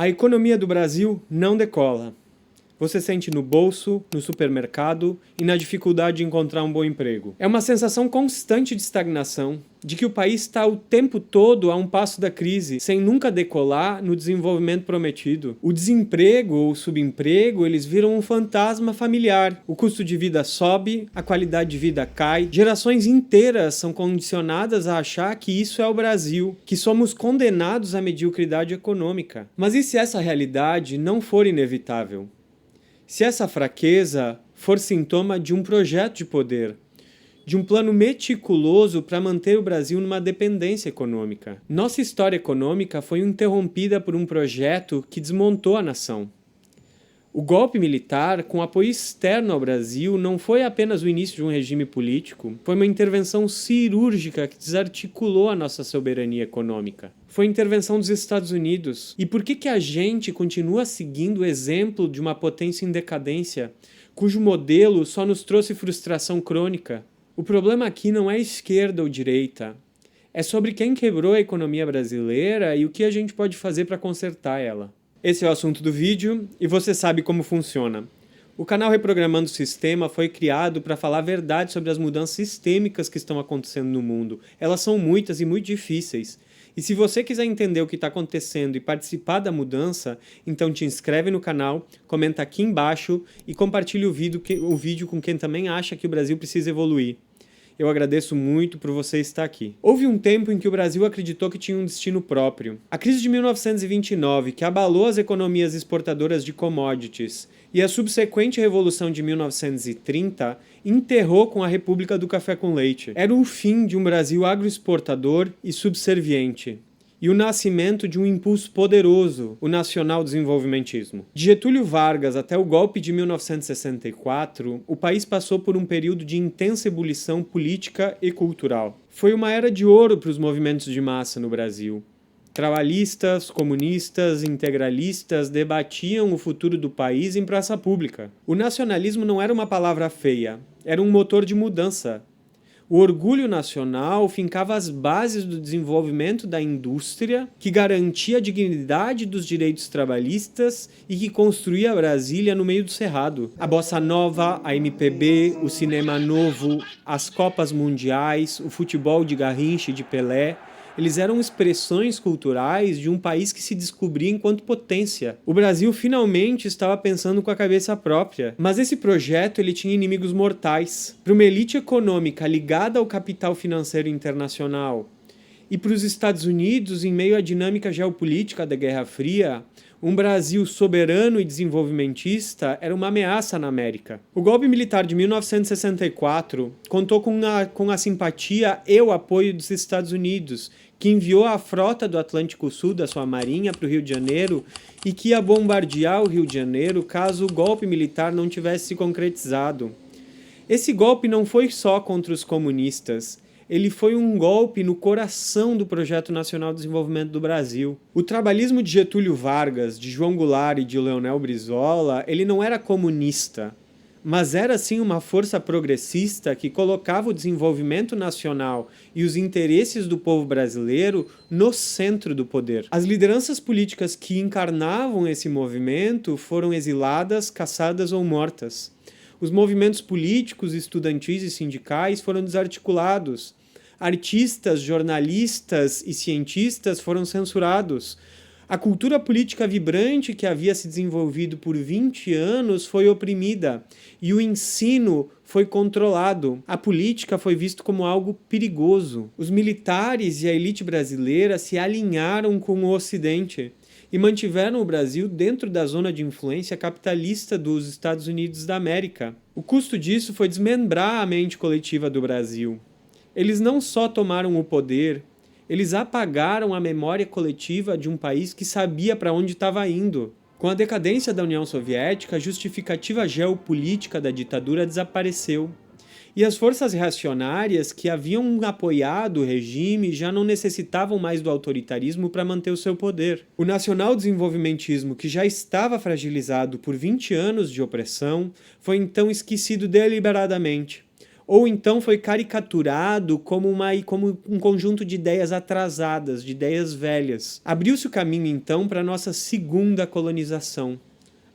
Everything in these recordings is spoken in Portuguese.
A economia do Brasil não decola. Você sente no bolso, no supermercado e na dificuldade de encontrar um bom emprego. É uma sensação constante de estagnação, de que o país está o tempo todo a um passo da crise, sem nunca decolar no desenvolvimento prometido. O desemprego ou o subemprego, eles viram um fantasma familiar. O custo de vida sobe, a qualidade de vida cai. Gerações inteiras são condicionadas a achar que isso é o Brasil, que somos condenados à mediocridade econômica. Mas e se essa realidade não for inevitável? Se essa fraqueza for sintoma de um projeto de poder, de um plano meticuloso para manter o Brasil numa dependência econômica. Nossa história econômica foi interrompida por um projeto que desmontou a nação. O golpe militar, com apoio externo ao Brasil, não foi apenas o início de um regime político, foi uma intervenção cirúrgica que desarticulou a nossa soberania econômica. Foi a intervenção dos Estados Unidos. E por que a gente continua seguindo o exemplo de uma potência em decadência, cujo modelo só nos trouxe frustração crônica? O problema aqui não é esquerda ou direita. É sobre quem quebrou a economia brasileira e o que a gente pode fazer para consertar ela. Esse é o assunto do vídeo e você sabe como funciona. O canal Reprogramando o Sistema foi criado para falar a verdade sobre as mudanças sistêmicas que estão acontecendo no mundo. Elas são muitas e muito difíceis. E se você quiser entender o que está acontecendo e participar da mudança, então te inscreve no canal, comenta aqui embaixo e compartilhe o vídeo com quem também acha que o Brasil precisa evoluir. Eu agradeço muito por você estar aqui. Houve um tempo em que o Brasil acreditou que tinha um destino próprio. A crise de 1929, que abalou as economias exportadoras de commodities, e a subsequente Revolução de 1930 enterrou com a República do Café com Leite. Era o fim de um Brasil agroexportador e subserviente. E o nascimento de um impulso poderoso, o nacional-desenvolvimentismo. De Getúlio Vargas até o golpe de 1964, o país passou por um período de intensa ebulição política e cultural. Foi uma era de ouro para os movimentos de massa no Brasil. Trabalhistas, comunistas, integralistas debatiam o futuro do país em praça pública. O nacionalismo não era uma palavra feia, era um motor de mudança. O orgulho nacional fincava as bases do desenvolvimento da indústria, que garantia a dignidade dos direitos trabalhistas e que construía Brasília no meio do cerrado. A bossa nova, a MPB, o cinema novo, as copas mundiais, o futebol de Garrincha e de Pelé, eles eram expressões culturais de um país que se descobria enquanto potência. O Brasil finalmente estava pensando com a cabeça própria. Mas esse projeto ele tinha inimigos mortais. Para uma elite econômica ligada ao capital financeiro internacional e para os Estados Unidos, em meio à dinâmica geopolítica da Guerra Fria, um Brasil soberano e desenvolvimentista era uma ameaça na América. O golpe militar de 1964 contou com a simpatia e o apoio dos Estados Unidos, que enviou a frota do Atlântico Sul da sua marinha para o Rio de Janeiro e que ia bombardear o Rio de Janeiro caso o golpe militar não tivesse se concretizado. Esse golpe não foi só contra os comunistas. Ele foi um golpe no coração do Projeto Nacional de Desenvolvimento do Brasil. O trabalhismo de Getúlio Vargas, de João Goulart e de Leonel Brizola, ele não era comunista, mas era sim uma força progressista que colocava o desenvolvimento nacional e os interesses do povo brasileiro no centro do poder. As lideranças políticas que encarnavam esse movimento foram exiladas, caçadas ou mortas. Os movimentos políticos, estudantis e sindicais foram desarticulados. Artistas, jornalistas e cientistas foram censurados. A cultura política vibrante que havia se desenvolvido por 20 anos foi oprimida e o ensino foi controlado. A política foi vista como algo perigoso. Os militares e a elite brasileira se alinharam com o Ocidente e mantiveram o Brasil dentro da zona de influência capitalista dos Estados Unidos da América. O custo disso foi desmembrar a mente coletiva do Brasil. Eles não só tomaram o poder, eles apagaram a memória coletiva de um país que sabia para onde estava indo. Com a decadência da União Soviética, a justificativa geopolítica da ditadura desapareceu. E as forças reacionárias que haviam apoiado o regime já não necessitavam mais do autoritarismo para manter o seu poder. O nacional-desenvolvimentismo, que já estava fragilizado por 20 anos de opressão, foi então esquecido deliberadamente. ou então foi caricaturado como um conjunto de ideias atrasadas, de ideias velhas. Abriu-se o caminho, então, para a nossa segunda colonização,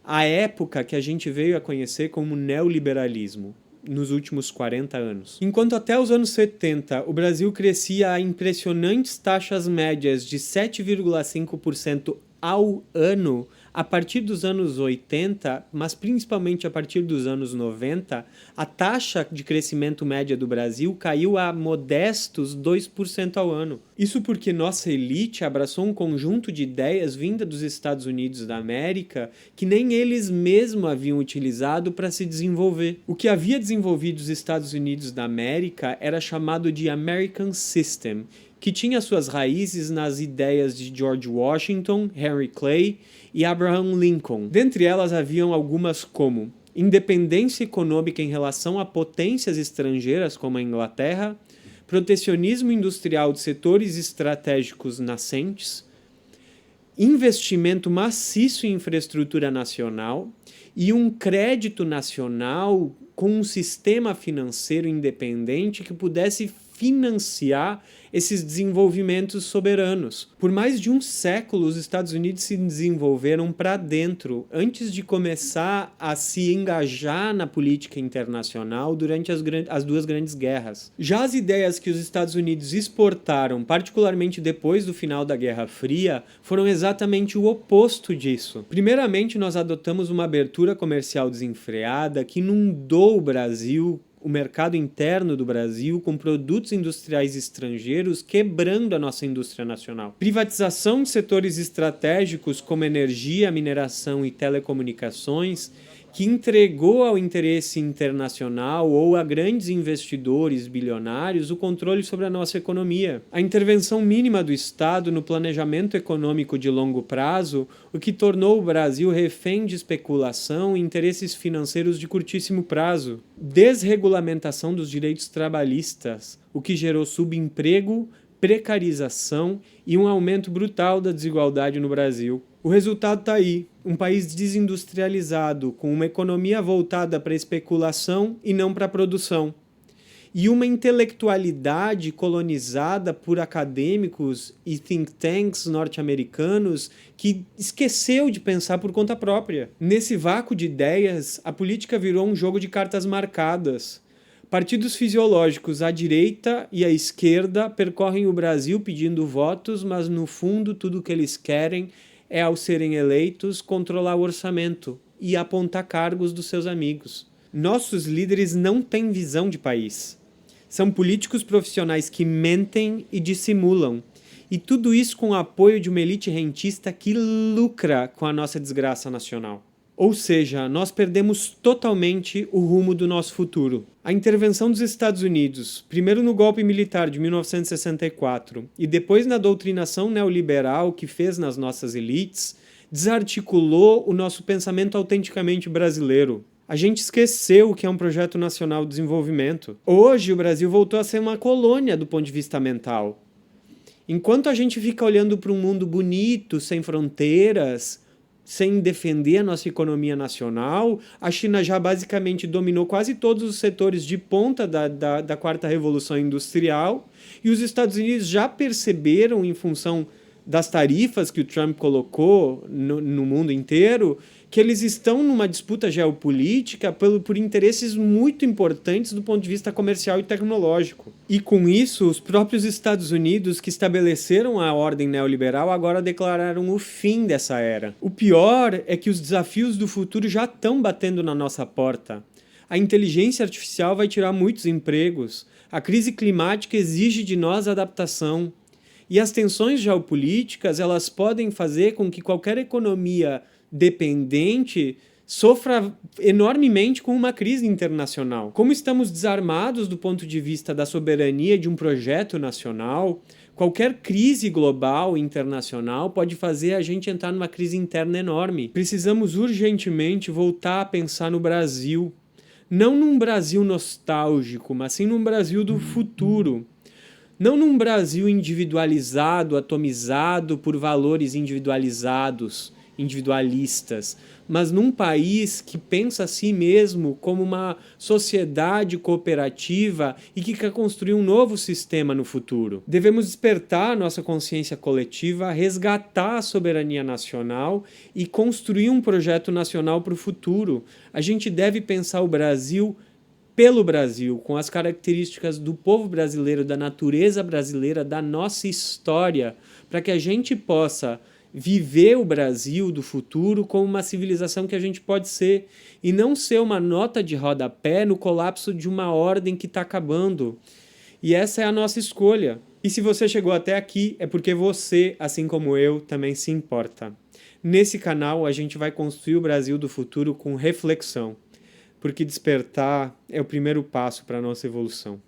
a época que a gente veio a conhecer como neoliberalismo, nos últimos 40 anos. Enquanto até os anos 70 o Brasil crescia a impressionantes taxas médias de 7,5% ao ano, a partir dos anos 80, mas principalmente a partir dos anos 90, a taxa de crescimento média do Brasil caiu a modestos 2% ao ano. Isso porque nossa elite abraçou um conjunto de ideias vinda dos Estados Unidos da América que nem eles mesmos haviam utilizado para se desenvolver. O que havia desenvolvido os Estados Unidos da América era chamado de American System, que tinha suas raízes nas ideias de George Washington, Henry Clay e Abraham Lincoln. Dentre elas haviam algumas como independência econômica em relação a potências estrangeiras como a Inglaterra, protecionismo industrial de setores estratégicos nascentes, investimento maciço em infraestrutura nacional e um crédito nacional com um sistema financeiro independente que pudesse financiar esses desenvolvimentos soberanos. Por mais de um século, os Estados Unidos se desenvolveram para dentro, antes de começar a se engajar na política internacional durante as duas grandes guerras. Já as ideias que os Estados Unidos exportaram, particularmente depois do final da Guerra Fria, foram exatamente o oposto disso. Primeiramente, nós adotamos uma abertura comercial desenfreada que inundou o Brasil, o mercado interno do Brasil, com produtos industriais estrangeiros, quebrando a nossa indústria nacional. Privatização de setores estratégicos como energia, mineração e telecomunicações, que entregou ao interesse internacional ou a grandes investidores bilionários o controle sobre a nossa economia. A intervenção mínima do Estado no planejamento econômico de longo prazo, o que tornou o Brasil refém de especulação e interesses financeiros de curtíssimo prazo. Desregulamentação dos direitos trabalhistas, o que gerou subemprego, precarização e um aumento brutal da desigualdade no Brasil. O resultado está aí, um país desindustrializado, com uma economia voltada para a especulação e não para a produção. E uma intelectualidade colonizada por acadêmicos e think tanks norte-americanos que esqueceu de pensar por conta própria. Nesse vácuo de ideias, a política virou um jogo de cartas marcadas. Partidos fisiológicos à direita e à esquerda percorrem o Brasil pedindo votos, mas no fundo tudo o que eles querem é, ao serem eleitos, controlar o orçamento e apontar cargos dos seus amigos. Nossos líderes não têm visão de país. São políticos profissionais que mentem e dissimulam. E tudo isso com o apoio de uma elite rentista que lucra com a nossa desgraça nacional. Ou seja, nós perdemos totalmente o rumo do nosso futuro. A intervenção dos Estados Unidos, primeiro no golpe militar de 1964 e depois na doutrinação neoliberal que fez nas nossas elites, desarticulou o nosso pensamento autenticamente brasileiro. A gente esqueceu o que é um projeto nacional de desenvolvimento. Hoje o Brasil voltou a ser uma colônia do ponto de vista mental. Enquanto a gente fica olhando para um mundo bonito, sem fronteiras, sem defender a nossa economia nacional, a China já basicamente dominou quase todos os setores de ponta da quarta revolução industrial e os Estados Unidos já perceberam, em função das tarifas que o Trump colocou no mundo inteiro, que eles estão numa disputa geopolítica por interesses muito importantes do ponto de vista comercial e tecnológico. E com isso, os próprios Estados Unidos, que estabeleceram a ordem neoliberal, agora declararam o fim dessa era. O pior é que os desafios do futuro já estão batendo na nossa porta. A inteligência artificial vai tirar muitos empregos. A crise climática exige de nós adaptação. E as tensões geopolíticas, elas podem fazer com que qualquer economia dependente sofra enormemente com uma crise internacional. Como estamos desarmados do ponto de vista da soberania de um projeto nacional, qualquer crise global internacional pode fazer a gente entrar numa crise interna enorme. Precisamos urgentemente voltar a pensar no Brasil. Não num Brasil nostálgico, mas sim num Brasil do futuro. Não num Brasil individualizado, atomizado por valores individualizados individualistas, mas num país que pensa a si mesmo como uma sociedade cooperativa e que quer construir um novo sistema no futuro. Devemos despertar nossa consciência coletiva, resgatar a soberania nacional e construir um projeto nacional para o futuro. A gente deve pensar o Brasil pelo Brasil, com as características do povo brasileiro, da natureza brasileira, da nossa história, para que a gente possa viver o Brasil do futuro como uma civilização que a gente pode ser e não ser uma nota de rodapé no colapso de uma ordem que está acabando. E essa é a nossa escolha. E se você chegou até aqui, é porque você, assim como eu, também se importa. Nesse canal, a gente vai construir o Brasil do futuro com reflexão, porque despertar é o primeiro passo para a nossa evolução.